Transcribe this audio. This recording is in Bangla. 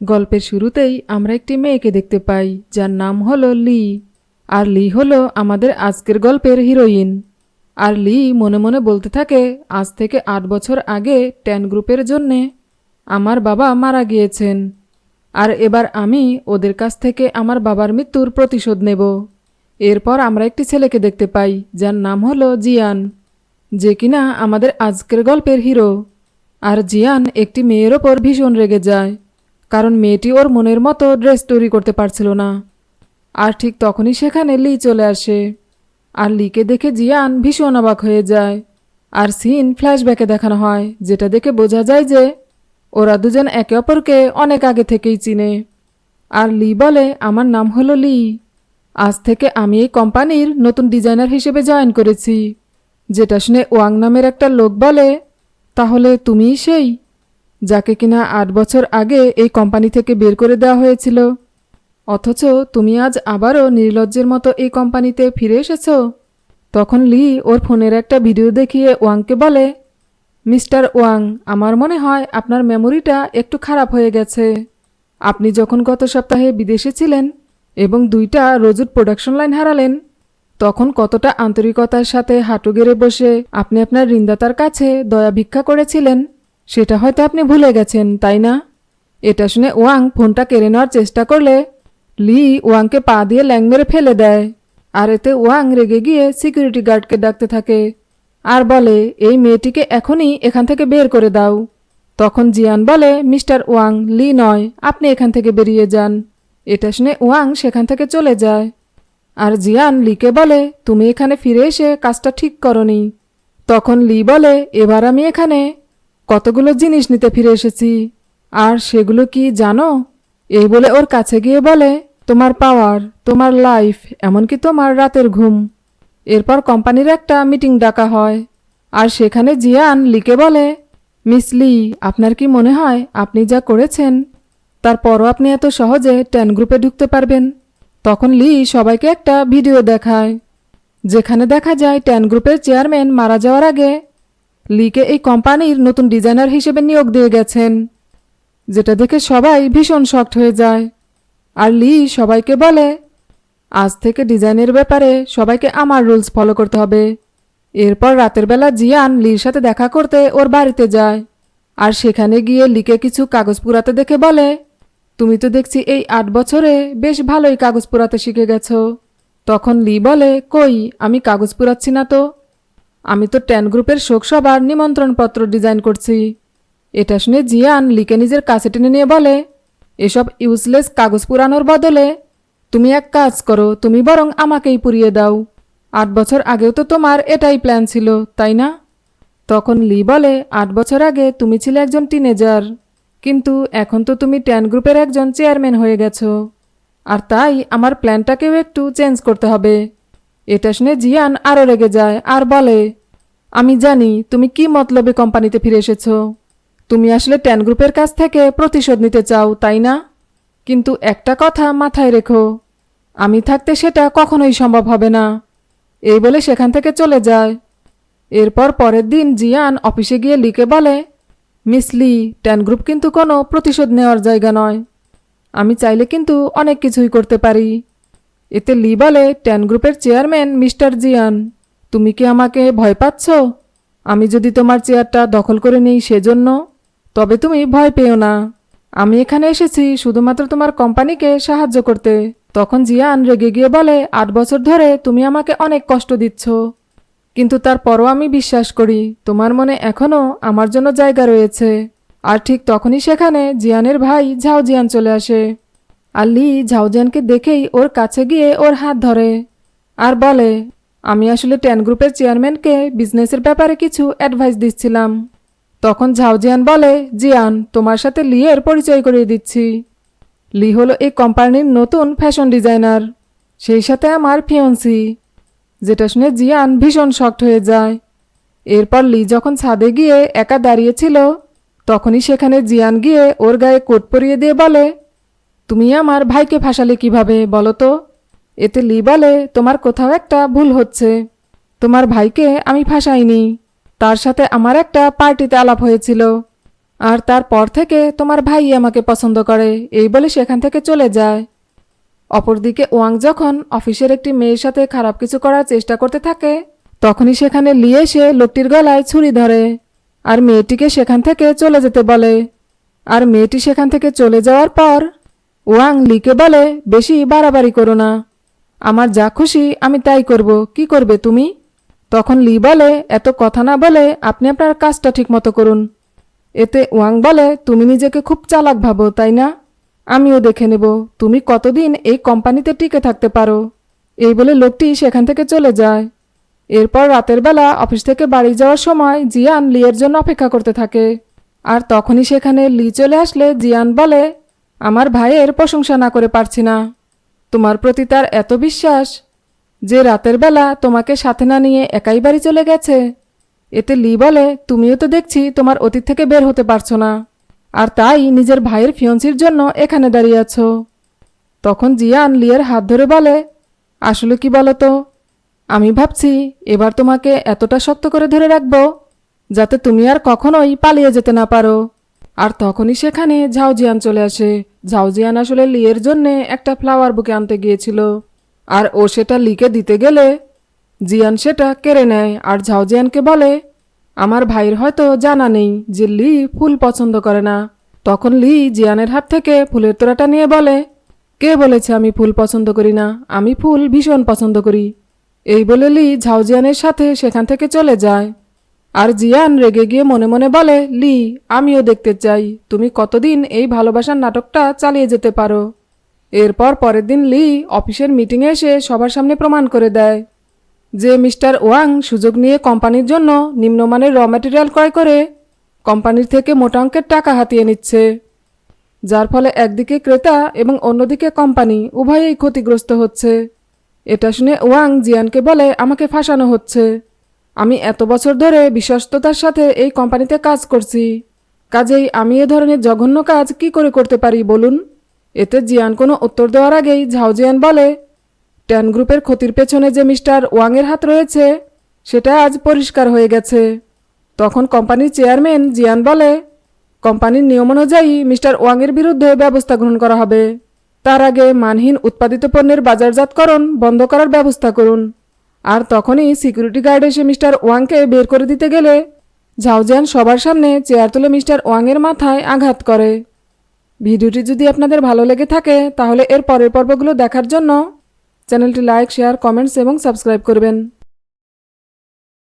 গল্পের শুরুতেই আমরা একটি মেয়েকে দেখতে পাই যার নাম হলো লি। আর লি হলো আমাদের আজকের গল্পের হিরোইন। আর লি মনে মনে বলতে থাকে, আজ থেকে ৮ বছর আগে 10 গ্রুপের জন্যে আমার বাবা মারা গিয়েছেন। আর এবার আমি ওদের কাছ থেকে আমার বাবার মৃত্যুর প্রতিশোধ নেব। এরপর আমরা একটি ছেলেকে দেখতে পাই যার নাম হলো জিয়ান, যে কিনা আমাদের আজকের গল্পের হিরো। আর জিয়ান একটি মেয়ের ওপর ভীষণ রেগে যায়, কারণ মেয়েটি ওর মনের মতো ড্রেস তৈরি করতে পারছিল না। আর ঠিক তখনই সেখানে লি চলে আসে। আর লিকে দেখে জিয়ান ভীষণ অবাক হয়ে যায়। আর সিন ফ্ল্যাশব্যাকে দেখানো হয়, যেটা দেখে বোঝা যায় যে ওরা দুজন একে অপরকে অনেক আগে থেকেই চিনে। আর লি বলে, আমার নাম হলো লি। আজ থেকে আমি এই কোম্পানির নতুন ডিজাইনার হিসেবে জয়েন করেছি। যেটা শুনে ওয়াং নামের একটা লোক বলে, তাহলে তুমিই সেই যাকে কিনা ৮ বছর আগে এই কোম্পানি থেকে বের করে দেওয়া হয়েছিল, অথচ তুমি আজ আবারও নির্লজ্জের মতো এই কোম্পানিতে ফিরে এসেছো। তখন লি ওর ফোনের একটা ভিডিও দেখিয়ে ওয়াংকে বলে, মিস্টার ওয়াং, আমার মনে হয় আপনার মেমোরিটা একটু খারাপ হয়ে গেছে। আপনি যখন গত সপ্তাহে বিদেশে ছিলেন এবং 2টা রোজুট প্রোডাকশন লাইন হারালেন, তখন কতটা আন্তরিকতার সাথে হাঁটু গেড়ে বসে আপনি আপনার ঋণদাতার কাছে দয়া ভিক্ষা করেছিলেন, সেটা হয়তো আপনি ভুলে গেছেন, তাই না? এটা শুনে ওয়াং ফোনটা কেড়ে নেওয়ার চেষ্টা করলে লি ওয়াংকে পা দিয়ে ল্যাং মেরে ফেলে দেয়। আর এতে ওয়াং রেগে গিয়ে সিকিউরিটি গার্ডকে ডাকতে থাকে আর বলে, এই মেয়েটিকে এখনই এখান থেকে বের করে দাও। তখন জিয়ান বলে, মিস্টার ওয়াং, লি নয়, আপনি এখান থেকে বেরিয়ে যান। এটা শুনে ওয়াং সেখান থেকে চলে যায়। আর জিয়ান লিকে বলে, তুমি এখানে ফিরে এসে কাজটা ঠিক করনি। তখন লি বলে, এবার আমি এখানে কতগুলো জিনিস নিতে ফিরে এসেছি। আর সেগুলো কি জানো? এই বলে ওর কাছে গিয়ে বলে, তোমার পাওয়ার, তোমার লাইফ, এমনকি তোমার রাতের ঘুম। এরপর কোম্পানির একটা মিটিং ডাকা হয়। আর সেখানে জিয়ান লিকে বলে, মিস লি, আপনার কি মনে হয় আপনি যা করেছেন তারপরও আপনি এত সহজে 10 গ্রুপে ঢুকতে পারবেন? তখন লি সবাইকে একটা ভিডিও দেখায়, যেখানে দেখা যায় 10 গ্রুপের চেয়ারম্যান মারা যাওয়ার আগে লিকে এই কোম্পানির নতুন ডিজাইনার হিসেবে নিয়োগ দিয়ে গেছেন। যেটা দেখে সবাই ভীষণ শকড হয়ে যায়। আর লি সবাইকে বলে, আজ থেকে ডিজাইনের ব্যাপারে সবাইকে আমার রুলস ফলো করতে হবে। এরপর রাতের বেলা জিয়ান লির সাথে দেখা করতে ওর বাড়িতে যায়। আর সেখানে গিয়ে লিকে কিছু কাগজ পুরাতে দেখে বলে, তুমি তো দেখছি এই ৮ বছরে বেশ ভালোই কাগজ পুরাতে শিখে গেছো। তখন লি বলে, কই, আমি কাগজ পুরাচ্ছি না তো, আমি তো 10 গ্রুপের শোকসভার নিমন্ত্রণপত্র ডিজাইন করছি। এটা শুনে জিয়ান লিকে নিজের কাছে টেনে নিয়ে বলে, এসব ইউজলেস কাগজ পুরানোর বদলে তুমি এক কাজ করো, তুমি বরং আমাকেই পুড়িয়ে দাও। ৮ বছর আগেও তো তোমার এটাই প্ল্যান ছিল, তাই না? তখন লি বলে, ৮ বছর আগে তুমি ছিলে একজন টিনেজার, কিন্তু এখন তো তুমি 10 গ্রুপের একজন চেয়ারম্যান হয়ে গেছো। আর তাই আমার প্ল্যানটাকেও একটু চেঞ্জ করতে হবে। এটা শুনে জিয়ান আরও রেগে যায় আর বলে, আমি জানি তুমি কি মতলবে কোম্পানিতে ফিরে এসেছো। তুমি আসলে 10 গ্রুপের কাছ থেকে প্রতিশোধ নিতে চাও, তাই না? কিন্তু একটা কথা মাথায় রেখো, আমি থাকতে সেটা কখনোই সম্ভব হবে না। এই বলে সেখান থেকে চলে যায়। এরপর পরের দিন জিয়ান অফিসে গিয়ে লিকে বলে, মিস লি, 10 গ্রুপ কিন্তু কোনো প্রতিশোধ নেওয়ার জায়গা নয়। আমি চাইলে কিন্তু অনেক কিছুই করতে পারি। এতে লি বলে, 10 গ্রুপের চেয়ারম্যান মিস্টার জিয়ান, তুমি কি আমাকে ভয় পাচ্ছ? আমি যদি তোমার চেয়ারটা দখল করে নিই সেজন্য? তবে তুমি ভয় পেও না, আমি এখানে এসেছি শুধুমাত্র তোমার কোম্পানিকে সাহায্য করতে। তখন জিয়ান রেগে গিয়ে বলে, ৮ বছর ধরে তুমি আমাকে অনেক কষ্ট দিচ্ছ, কিন্তু তারপরও আমি বিশ্বাস করি তোমার মনে এখনও আমার জন্য জায়গা রয়েছে। আর ঠিক তখনই সেখানে জিয়ানের ভাই ঝাও জিয়ান চলে আসে। আর লি ঝাও জিয়ানকে দেখেই ওর কাছে গিয়ে ওর হাত ধরে আর বলে, আমি আসলে 10 গ্রুপের চেয়ারম্যানকে বিজনেসের ব্যাপারে কিছু অ্যাডভাইস দিচ্ছিলাম। তখন ঝাও জিয়ান বলে, জিয়ান, তোমার সাথে লি এর পরিচয় করিয়ে দিচ্ছি। লি হলো এই কোম্পানির নতুন ফ্যাশন ডিজাইনার, সেই সাথে আমার ফিয়ন্সি। যেটা শুনে জিয়ান ভীষণ শকড হয়ে যায়। এরপর লি যখন ছাদে গিয়ে একা দাঁড়িয়েছিল, তখনই সেখানে জিয়ান গিয়ে ওর গায়ে কোট পরিয়ে দিয়ে বলে, তুমি আমার ভাইকে ফাঁসালে কিভাবে বলো তো? এতে লি বলে, তোমার কোথাও একটা ভুল হচ্ছে, তোমার ভাইকে আমি ফাঁসাইনি, তার সাথে আমার একটা পার্টিতে আলাপ হয়েছিল। আর তারপর থেকে তোমার ভাই আমাকে পছন্দ করে, এই বলে সেখান থেকে চলে যায়। অপরদিকে ওয়াং যখন অফিসের একটি মেয়ের সাথে খারাপ কিছু করার চেষ্টা করতে থাকে, তখনই সেখানে লি এসে লোকটির গলায় ছুরি ধরে আর মেয়েটিকে সেখান থেকে চলে যেতে বলে। আর মেয়েটি সেখান থেকে চলে যাওয়ার পর ওয়াং লিকে বলে, বেশি বাড়াবাড়ি করো না, আমার যা খুশি আমি তাই করব, কি করবে তুমি? তখন লি বলে, এত কথা না বলে আপনি আপনার কাজটা ঠিক মতো করুন। এতে ওয়াং বলে, তুমি নিজেকে খুব চালাক ভাবো তাই না? আমিও দেখে নেব তুমি কতদিন এই কোম্পানিতে টিকে থাকতে পারো। এই বলে লোকটি সেখান থেকে চলে যায়। এরপর রাতের বেলা অফিস থেকে বাড়ি যাওয়ার সময় জিয়ান লিয়ের জন্য অপেক্ষা করতে থাকে। আর তখনই সেখানে লি চলে আসলে জিয়ান বলে, আমার ভাইয়ের প্রশংসা না করে পারছি না, তোমার প্রতি তার এত বিশ্বাস যে রাতের বেলা তোমাকে সাথে না নিয়ে একাই বাড়ি চলে গেছে। এতে লি বলে, তুমিও তো দেখছি তোমার অতীত থেকে বের হতে পারছো না, আর তাই নিজের ভাইয়ের ফিয়ন্সির জন্য এখানে দাঁড়িয়ে আছো। তখন জিয়ান লিয়ের হাত ধরে বলে, আসলে কি বলো তো, আমি ভাবছি এবার তোমাকে এতটা শক্ত করে ধরে রাখবো যাতে তুমি আর কখনোই পালিয়ে যেতে না পারো। আর তখনই সেখানে ঝাওজিয়ান চলে আসে। ঝাওজিয়ান আসলে লিয়ের জন্যে একটা ফ্লাওয়ার বুকে আনতে গিয়েছিল, আর ও সেটা লিকে দিতে গেলে জিয়ান সেটা কেড়ে নেয় আর ঝাওজিয়ানকে বলে, আমার ভাইয়ের হয়তো জানা নেই যে লি ফুল পছন্দ করে না। তখন লি জিয়ানের হাত থেকে ফুলের তোড়াটা নিয়ে বলে, কে বলেছে আমি ফুল পছন্দ করি না, আমি ফুল ভীষণ পছন্দ করি। এই বলে লি ঝাওজিয়ানের সাথে সেখান থেকে চলে যায়। আর জিয়ান রেগে গিয়ে মনে মনে বলে, লি, আমিও দেখতে চাই তুমি কতদিন এই ভালোবাসার নাটকটা চালিয়ে যেতে পারো। এরপর পরের দিন লি অফিসের মিটিংয়ে এসে সবার সামনে প্রমাণ করে দেয় যে মিস্টার ওয়াং সুযোগ নিয়ে কোম্পানির জন্য নিম্নমানের র ম্যাটেরিয়াল ক্রয় করে কোম্পানির থেকে মোটা অঙ্কের টাকা হাতিয়ে নিচ্ছে, যার ফলে একদিকে ক্রেতা এবং অন্যদিকে কোম্পানি উভয়েই ক্ষতিগ্রস্ত হচ্ছে। এটা শুনে ওয়াং জিয়ানকে বলে, আমাকে ফাঁসানো হচ্ছে, আমি এত বছর ধরে বিশ্বস্ততার সাথে এই কোম্পানিতে কাজ করছি, কাজেই আমি এ ধরনের জঘন্য কাজ কি করে করতে পারি বলুন? এতে জিয়ান কোনো উত্তর দেওয়ার আগেই ঝাওজিয়ান বলে, ট্যান গ্রুপের ক্ষতির পেছনে যে মিস্টার ওয়াংয়ের হাত রয়েছে সেটা আজ পরিষ্কার হয়ে গেছে। তখন কোম্পানির চেয়ারম্যান জিয়ান বলে, কোম্পানির নিয়ম অনুযায়ী মিস্টার ওয়াংয়ের বিরুদ্ধে ব্যবস্থা গ্রহণ করা হবে, তার আগে মানহীন উৎপাদিত পণ্যের বাজারজাতকরণ বন্ধ করার ব্যবস্থা করুন। আর তখনই সিকিউরিটি গার্ড এসে মিস্টার ওয়াংকে বের করে দিতে গেলে ঝাওজিয়ান সবার সামনে চেয়ার তুলে মিস্টার ওয়াংয়ের মাথায় আঘাত করে। ভিডিওটি যদি আপনাদের ভালো লেগে থাকে তাহলে এর পরের পর্বগুলো দেখার জন্য চ্যানেলটি লাইক, শেয়ার, কমেন্টস এবং সাবস্ক্রাইব করবেন।